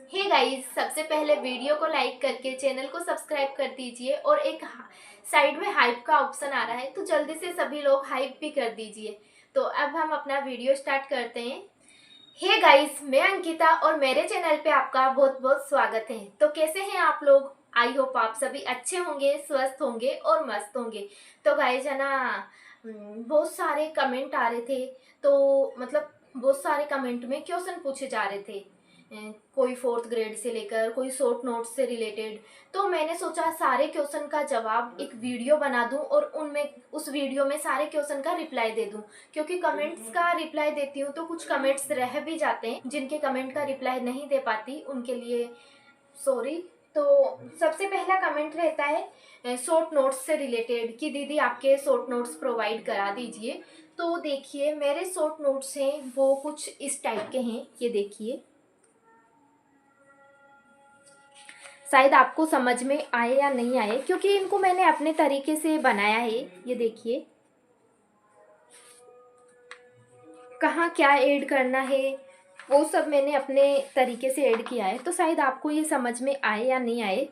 Hey guys, सबसे पहले video को लाइक करके चैनल को सब्सक्राइब कर दीजिए और एक साइड में हाइप का ऑप्शन आ रहा है तो जल्दी से सभी लोग हाइप भी कर दीजिए। तो अब हम अपना वीडियो स्टार्ट करते हैं। हे गाइस, मैं अंकिता और मेरे चैनल पे आपका बहुत बहुत स्वागत है। तो कैसे हैं आप लोग? आई होप आप सभी अच्छे होंगे, स्वस्थ होंगे और मस्त होंगे। तो गाइस है ना, बहुत सारे कमेंट आ रहे थे। तो मतलब बहुत सारे कमेंट में क्वेश्चन पूछे जा रहे थे, कोई फोर्थ ग्रेड से लेकर कोई शॉर्ट नोट्स से रिलेटेड। तो मैंने सोचा सारे क्वेश्चन का जवाब एक वीडियो बना दूं और उनमें उस वीडियो में सारे क्वेश्चन का रिप्लाई दे दूं, क्योंकि कमेंट्स का रिप्लाई देती हूँ तो कुछ कमेंट्स रह भी जाते हैं। जिनके कमेंट का रिप्लाई नहीं दे पाती उनके लिए सॉरी। तो सबसे पहला कमेंट रहता है शॉर्ट नोट्स से रिलेटेड कि दीदी आपके शॉर्ट नोट्स प्रोवाइड करा दीजिए। तो देखिए, मेरे शॉर्ट नोट्स हैं वो कुछ इस टाइप के हैं, ये देखिए। शायद आपको समझ में आए या नहीं आए, क्योंकि इनको मैंने अपने तरीके से बनाया है। ये देखिए, कहाँ क्या ऐड करना है वो सब मैंने अपने तरीके से ऐड किया है। तो शायद आपको ये समझ में आए या नहीं आए।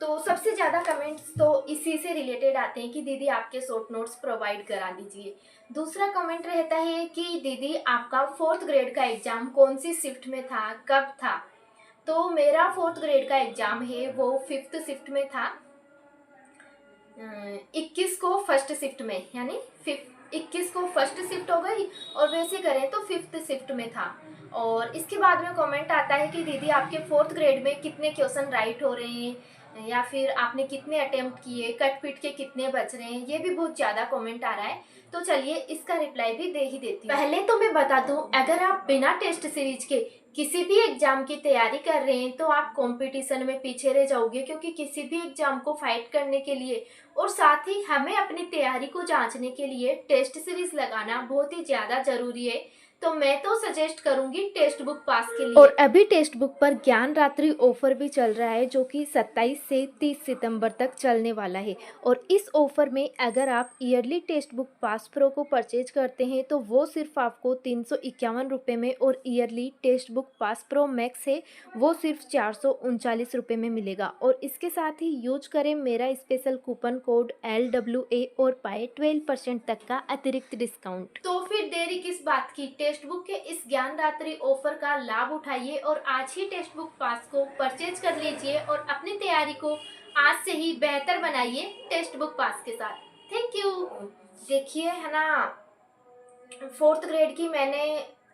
तो सबसे ज़्यादा कमेंट्स तो इसी से रिलेटेड आते हैं कि दीदी आपके शॉर्ट नोट्स प्रोवाइड करा दीजिए। दूसरा कमेंट रहता है कि दीदी आपका फोर्थ ग्रेड का एग्ज़ाम कौन सी शिफ्ट में था, कब था। तो मेरा फोर्थ ग्रेड का एग्ज़ाम है वो फिफ्थ शिफ्ट में था। 21 को फर्स्ट शिफ्ट में, यानी 21 को फर्स्ट शिफ्ट हो गई और वैसे करें तो फिफ्थ शिफ्ट में था। और इसके बाद में कमेंट आता है कि दीदी आपके फोर्थ ग्रेड में कितने क्वेश्चन राइट हो रहे हैं, या फिर आपने कितने अटेम्प्ट किए, कट पिट के कितने बच रहे हैं। ये भी बहुत ज़्यादा कमेंट आ रहा है, तो चलिए इसका रिप्लाई भी दे ही देती हूँ। पहले तो मैं बता दूं, अगर आप बिना टेस्ट सीरीज के किसी भी एग्जाम की तैयारी कर रहे हैं तो आप कंपटीशन में पीछे रह जाओगे, क्योंकि किसी भी एग्जाम को फाइट करने के लिए और साथ ही हमें अपनी तैयारी को जांचने के लिए टेस्ट सीरीज लगाना बहुत ही ज़्यादा ज़रूरी है। तो मैं तो सजेस्ट करूंगी टेक्स्ट बुक पास के लिए। और अभी टेक्स्ट बुक पर ज्ञान रात्रि ऑफर भी चल रहा है, जो कि 27 से 30 सितंबर तक चलने वाला है। और इस ऑफर में अगर आप yearly text book pass pro को परचेज करते हैं तो वो सिर्फ आपको 351 रुपये में, और yearly text book pass pro max है वो सिर्फ 439 रुपये में मिलेगा। और इसके साथ ही यूज करें मेरा स्पेशल कूपन कोड LWA और पाए 12% तक का अतिरिक्त डिस्काउंट। तो फिर देरी किस बात की, टेक्स्ट बुक के इस ज्ञान रात्रि ऑफर का लाभ उठाइए और आज ही टेक्स्ट बुक पास को परचेज कर लीजिए और अपनी तैयारी को आज से ही बेहतर बनाइए टेक्स्ट बुक पास के साथ। Thank you. देखिए है ना, फोर्थ ग्रेड की मैंने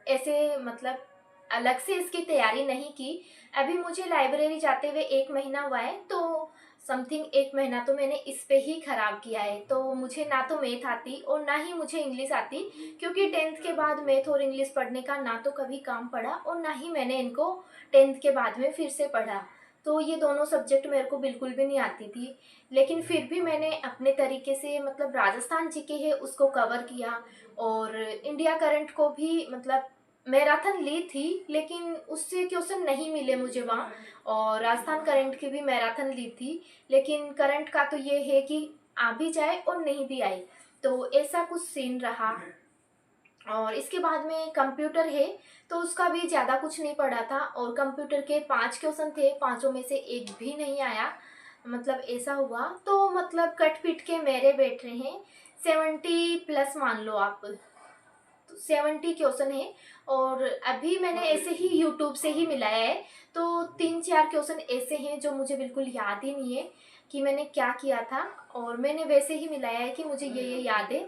ऐसे मतलब अलग से इसकी तैयारी नहीं की। अभी मुझे लाइब्रेरी जाते हुए 1 महीना हुआ है, तो समथिंग 1 महीना तो मैंने इस पे ही खराब किया है। तो मुझे ना तो मैथ आती और ना ही मुझे इंग्लिश आती, क्योंकि 10th के बाद मैथ और इंग्लिश पढ़ने का ना तो कभी काम पड़ा और ना ही मैंने इनको 10th के बाद में फिर से पढ़ा। तो ये दोनों सब्जेक्ट मेरे को बिल्कुल भी नहीं आती थी। लेकिन फिर भी मैंने अपने तरीके से मतलब राजस्थान जीके है उसको कवर किया, और इंडिया करंट को भी मतलब मैराथन ली थी, लेकिन उससे क्वेश्चन नहीं मिले मुझे वहाँ। और राजस्थान करंट की भी मैराथन ली थी, लेकिन करंट का तो ये है कि आ भी जाए और नहीं भी आई। तो ऐसा कुछ सीन रहा। और इसके बाद में कंप्यूटर है, तो उसका भी ज़्यादा कुछ नहीं पढ़ा था, और कंप्यूटर के 5 क्वेश्चन थे, पाँचों में से एक भी नहीं आया। मतलब ऐसा हुआ, तो मतलब कट पिट के मेरे बैठ रहे हैं 70+ मान लो आप। तो 70 क्वेश्चन है, और अभी मैंने ऐसे ही यूट्यूब से ही मिलाया है। तो 3-4 क्वेश्चन ऐसे हैं जो मुझे बिल्कुल याद ही नहीं है कि मैंने क्या किया था, और मैंने वैसे ही मिलाया है कि मुझे ये याद है,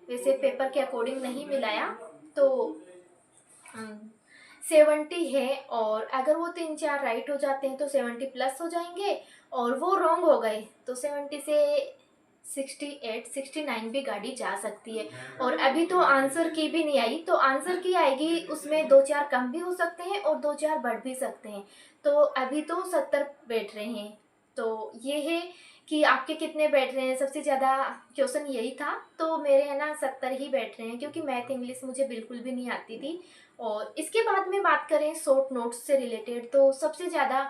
वैसे पेपर के अकॉर्डिंग नहीं मिलाया। तो 70 है, और अगर वो 3-4 राइट हो जाते हैं तो 70+ हो जाएंगे, और वो रॉन्ग हो गए तो 70 से 68-69 भी गाड़ी जा सकती है। और अभी तो आंसर की भी नहीं आई, तो आंसर की आएगी उसमें 2-4 कम भी हो सकते हैं और 2-4 बढ़ भी सकते हैं। तो अभी तो 70 बैठ रहे हैं। तो ये है कि आपके कितने बैठ रहे हैं। सबसे ज़्यादा क्वेश्चन यही था, तो मेरे है ना 70 ही बैठ रहे हैं, क्योंकि मैथ इंग्लिश मुझे बिल्कुल भी नहीं आती थी। और इसके बाद में बात करें शॉर्ट नोट्स से रिलेटेड, तो सबसे ज़्यादा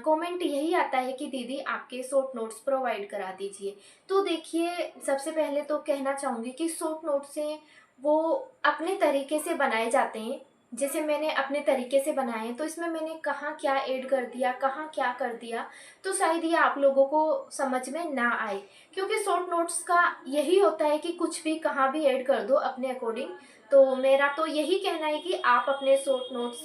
कमेंट यही आता है कि दीदी आपके शॉर्ट नोट्स प्रोवाइड करा दीजिए। तो देखिए, सबसे पहले तो कहना चाहूँगी कि शॉर्ट नोट्स हैं वो अपने तरीके से बनाए जाते हैं, जैसे मैंने अपने तरीके से बनाए तो इसमें मैंने कहाँ क्या ऐड कर दिया, कहाँ क्या कर दिया, तो शायद ये आप लोगों को समझ में ना आए। क्योंकि शॉर्ट नोट्स का यही होता है कि कुछ भी कहाँ भी ऐड कर दो अपने अकॉर्डिंग। तो मेरा तो यही कहना है कि आप अपने शॉर्ट नोट्स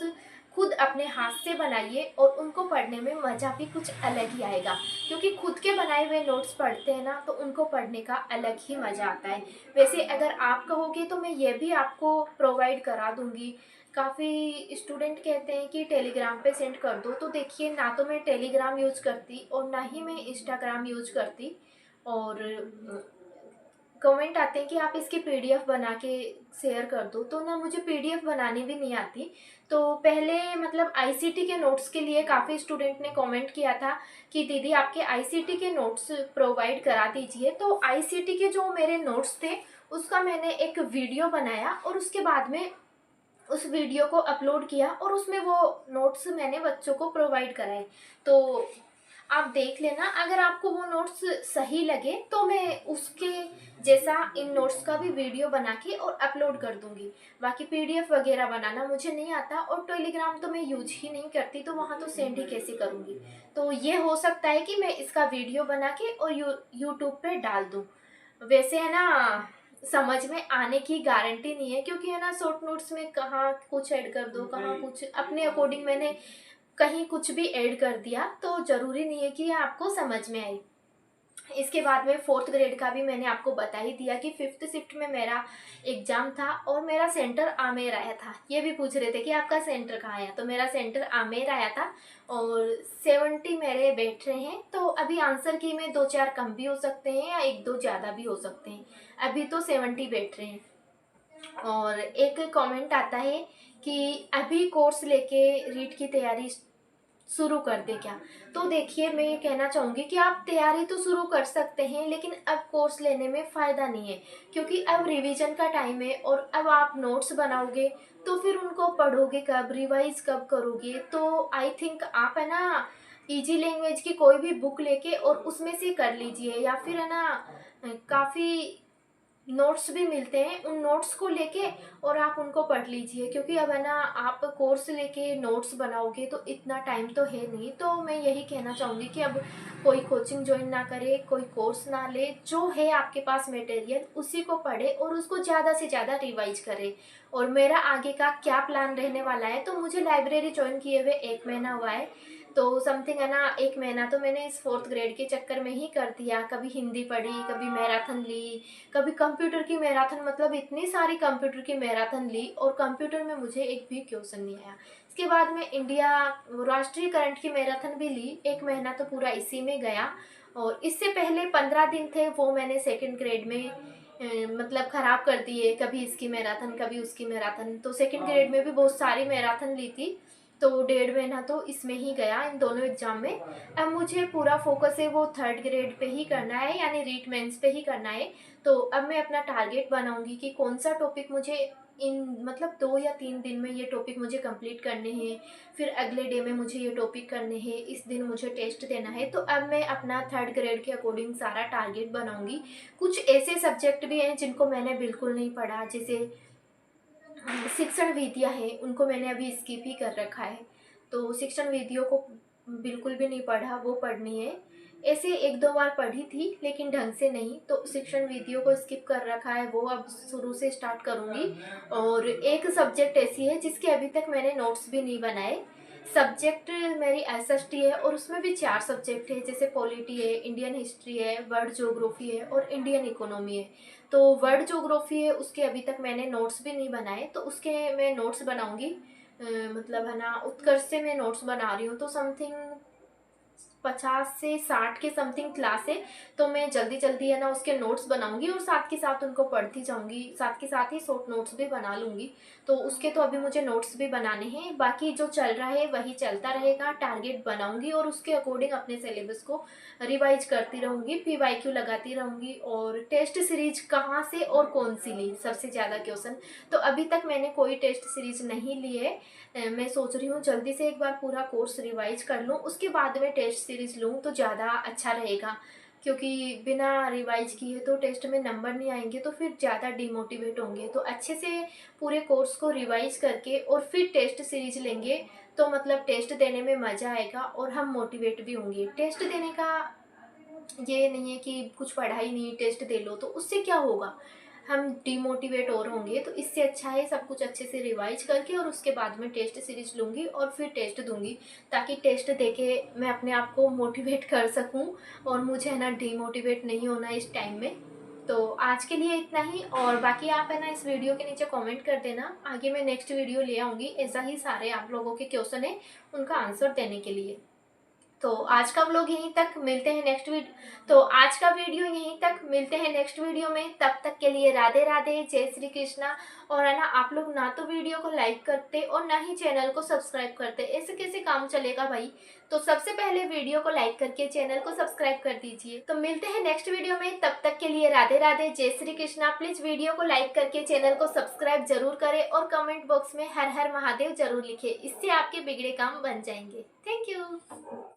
खुद अपने हाथ से बनाइए और उनको पढ़ने में मज़ा भी कुछ अलग ही आएगा। क्योंकि खुद के बनाए हुए नोट्स पढ़ते हैं ना, तो उनको पढ़ने का अलग ही मज़ा आता है। वैसे अगर आप कहोगे तो मैं ये भी आपको प्रोवाइड करा दूँगी। काफ़ी स्टूडेंट कहते हैं कि टेलीग्राम पे सेंड कर दो, तो देखिए ना तो मैं टेलीग्राम यूज़ करती और ना ही मैं इंस्टाग्राम यूज़ करती। और कमेंट आते हैं कि आप इसकी पीडीएफ बना के शेयर कर दो, तो ना मुझे पीडीएफ बनानी भी नहीं आती। तो पहले मतलब आईसीटी के नोट्स के लिए काफ़ी स्टूडेंट ने कमेंट किया था कि दीदी आपके आईसीटी के नोट्स प्रोवाइड करा दीजिए। तो आईसीटी के जो मेरे नोट्स थे उसका मैंने एक वीडियो बनाया और उसके बाद में उस वीडियो को अपलोड किया और उसमें वो नोट्स मैंने बच्चों को प्रोवाइड कराए। तो आप देख लेना, अगर आपको वो नोट्स सही लगे तो मैं उसके जैसा इन नोट्स का भी वीडियो बना के और अपलोड कर दूंगी। बाकी पीडीएफ वगैरह बनाना मुझे नहीं आता और टेलीग्राम तो मैं यूज ही नहीं करती, तो वहाँ तो सेंड ही कैसे करूँगी। तो ये हो सकता है कि मैं इसका वीडियो बना के और यूट्यूब पे डाल दूँ। वैसे है ना, समझ में आने की गारंटी नहीं है, क्योंकि है ना शॉर्ट नोट्स में कहाँ कुछ ऐड कर दो, कहाँ कुछ अपने अकॉर्डिंग मैंने कहीं कुछ भी ऐड कर दिया, तो ज़रूरी नहीं है कि ये आपको समझ में आए। इसके बाद में फोर्थ ग्रेड का भी मैंने आपको बता ही दिया कि फिफ्थ शिफ्ट में मेरा एग्ज़ाम था और मेरा सेंटर आमेर आया था। ये भी पूछ रहे थे कि आपका सेंटर कहाँ आया, तो मेरा सेंटर आमेर आया था और 70 मेरे बैठ रहे हैं। तो अभी आंसर की में 2-4 कम भी हो सकते हैं या 1-2 ज़्यादा भी हो सकते हैं। अभी तो 70 बैठ रहे हैं। और एक कमेंट आता है कि अभी कोर्स लेके रीट की तैयारी शुरू कर दे क्या। तो देखिए मैं ये कहना चाहूँगी कि आप तैयारी तो शुरू कर सकते हैं, लेकिन अब कोर्स लेने में फ़ायदा नहीं है। क्योंकि अब रिवीजन का टाइम है और अब आप नोट्स बनाओगे तो फिर उनको पढ़ोगे कब, रिवाइज कब करोगे। तो आई थिंक आप है ना इजी लैंग्वेज की कोई भी बुक लेके और उसमें से कर लीजिए, या फिर है ना काफ़ी नोट्स भी मिलते हैं, उन नोट्स को लेके और आप उनको पढ़ लीजिए। क्योंकि अब है ना आप कोर्स लेके नोट्स बनाओगे तो इतना टाइम तो है नहीं। तो मैं यही कहना चाहूँगी कि अब कोई कोचिंग ज्वाइन ना करे, कोई कोर्स ना ले, जो है आपके पास मटेरियल उसी को पढ़े और उसको ज़्यादा से ज़्यादा रिवाइज करे। और मेरा आगे का क्या प्लान रहने वाला है, तो मुझे लाइब्रेरी ज्वाइन किए हुए 1 महीना हुआ है। तो समथिंग है ना 1 महीना तो मैंने इस फोर्थ ग्रेड के चक्कर में ही कर दिया। कभी हिंदी पढ़ी, कभी मैराथन ली, कभी कंप्यूटर की मैराथन, मतलब इतनी सारी कंप्यूटर की मैराथन ली और कंप्यूटर में मुझे एक भी क्वेश्चन नहीं आया। इसके बाद में इंडिया राष्ट्रीय करंट की मैराथन भी ली, 1 महीना तो पूरा इसी में गया। और इससे पहले 15 दिन थे वो मैंने सेकंड ग्रेड में मतलब ख़राब कर दिए, कभी इसकी मैराथन कभी उसकी मैराथन। तो सेकंड ग्रेड में भी बहुत सारी मैराथन ली थी। तो 1.5 महीना तो इसमें ही गया इन दोनों एग्ज़ाम में। अब मुझे पूरा फोकस है वो थर्ड ग्रेड पे ही करना है, यानी रीट मेंस पे ही करना है। तो अब मैं अपना टारगेट बनाऊंगी कि कौन सा टॉपिक मुझे इन मतलब 2 या 3 दिन में ये टॉपिक मुझे कंप्लीट करने हैं। फिर अगले डे में मुझे ये टॉपिक करने हैं, इस दिन मुझे टेस्ट देना है। तो अब मैं अपना थर्ड ग्रेड के अकॉर्डिंग सारा टारगेट बनाऊंगी। कुछ ऐसे सब्जेक्ट भी हैं जिनको मैंने बिल्कुल नहीं पढ़ा, जैसे शिक्षण विधियाँ हैं, उनको मैंने अभी स्किप ही कर रखा है। तो शिक्षण विधियों को बिल्कुल भी नहीं पढ़ा, वो पढ़नी है। ऐसे 1-2 बार पढ़ी थी लेकिन ढंग से नहीं, तो शिक्षण विधियों को स्किप कर रखा है, वो अब शुरू से स्टार्ट करूँगी। और एक सब्जेक्ट ऐसी है जिसके अभी तक मैंने नोट्स भी नहीं बनाए। सब्जेक्ट मेरी एसएसटी है और उसमें भी 4 सब्जेक्ट है, जैसे पॉलिटी है, इंडियन हिस्ट्री है, वर्ल्ड ज्योग्राफी है और इंडियन इकोनॉमी है। तो वर्ल्ड ज्योग्राफी है, उसके अभी तक मैंने नोट्स भी नहीं बनाए, तो उसके मैं नोट्स बनाऊंगी। मतलब है ना उत्कर्ष से मैं नोट्स बना रही हूँ, तो समथिंग 50 से 60 के समथिंग क्लास है। तो मैं जल्दी जल्दी है ना उसके नोट्स बनाऊंगी और साथ के साथ उनको पढ़ती जाऊंगी, साथ के साथ ही शॉर्ट नोट्स भी बना लूँगी। तो उसके तो अभी मुझे नोट्स भी बनाने हैं, बाकी जो चल रहा है वही चलता रहेगा। टारगेट बनाऊंगी और उसके अकॉर्डिंग अपने सिलेबस को रिवाइज करती रहूँगी, पीवाईक्यू लगाती रहूँगी। और टेस्ट सीरीज कहाँ से और कौन सी ली सबसे ज़्यादा क्वेश्चन, तो अभी तक मैंने कोई टेस्ट सीरीज नहीं ली है। मैं सोच रही हूँ जल्दी से एक बार पूरा कोर्स रिवाइज कर लूँ, उसके बाद में टेस्ट सीरीज लूँ तो ज़्यादा अच्छा रहेगा। क्योंकि बिना रिवाइज किए तो टेस्ट में नंबर नहीं आएंगे तो फिर ज़्यादा डिमोटिवेट होंगे। तो अच्छे से पूरे कोर्स को रिवाइज करके और फिर टेस्ट सीरीज लेंगे तो मतलब टेस्ट देने में मज़ा आएगा और हम मोटिवेट भी होंगे। टेस्ट देने का ये नहीं है कि कुछ पढ़ाई नहीं टेस्ट दे लो, तो उससे क्या होगा, हम डिमोटिवेट और होंगे। तो इससे अच्छा है सब कुछ अच्छे से रिवाइज करके और उसके बाद में टेस्ट सीरीज लूँगी और फिर टेस्ट दूँगी, ताकि टेस्ट देके मैं अपने आप को मोटिवेट कर सकूँ और मुझे है ना डिमोटिवेट नहीं होना इस टाइम में। तो आज के लिए इतना ही, और बाकी आप है ना इस वीडियो के नीचे कमेंट कर देना, आगे मैं नेक्स्ट वीडियो ले आऊँगी ऐसा ही सारे आप लोगों के क्वेश्चन है उनका आंसर देने के लिए। तो आज का व्लॉग यहीं तक, मिलते हैं नेक्स्ट वीडियो। तो आज का वीडियो यहीं तक, मिलते हैं नेक्स्ट वीडियो में। तब तक के लिए राधे राधे, जय श्री कृष्णा। और है ना आप लोग ना तो वीडियो को लाइक करते और ना ही चैनल को सब्सक्राइब करते, ऐसे कैसे काम चलेगा भाई। तो सबसे पहले वीडियो को लाइक करके चैनल को सब्सक्राइब कर दीजिए। तो मिलते हैं नेक्स्ट वीडियो में, तब तक के लिए राधे राधे, जय श्री कृष्णा। प्लीज वीडियो को लाइक करके चैनल को सब्सक्राइब जरूर करें और कमेंट बॉक्स में हर हर महादेव जरूर लिखे, इससे आपके बिगड़े काम बन जाएंगे। Thank you.